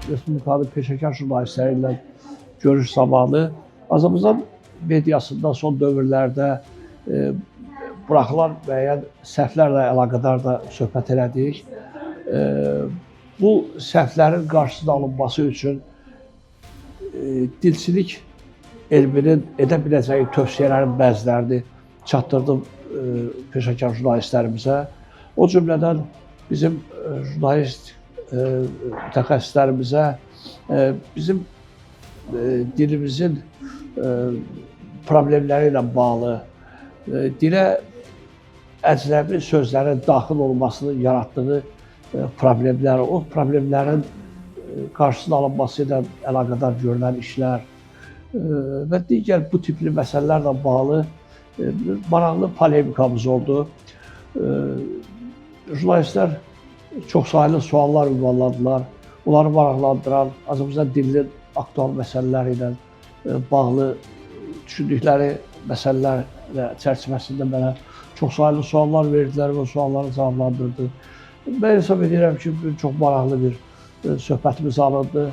Respublikanın peşəkar jurnalistləri ilə görüş zamanı Azərbaycan mediasında son dövrlərdə buraxılan müəyyən səhvlərlə əlaqədar da söhbət elədik. Bu səhvlərin qarşısının alınması üçün dilçilik elminin edə biləcəyi tövsiyələrin bəzilərini çatdırdım peşəkar jurnalistlərimizə. O cümlədən bizim jurnalist mütəxəssislərimizə bizim dilimizin problemləri ilə bağlı, dilə əcnəbi sözlərin daxil olmasının yaratdığı problemlər, o problemlərin qarşısının alınması ilə əlaqədar görülən işlər və digər bu tipli məsələlərlə bağlı maraqlı polemikamız oldu. Jurnalistlər çoxsaylı suallar ünvanladılar. Onları maraqlandıran, Azərbaycan dilinin aktual məsələləri ilə bağlı düşündükləri məsələlər çərçivəsində mənə çoxsaylı suallar verdilər və sualları cavablandırdı. Mən hesab edirəm ki, çox maraqlı bir söhbətimiz alındı.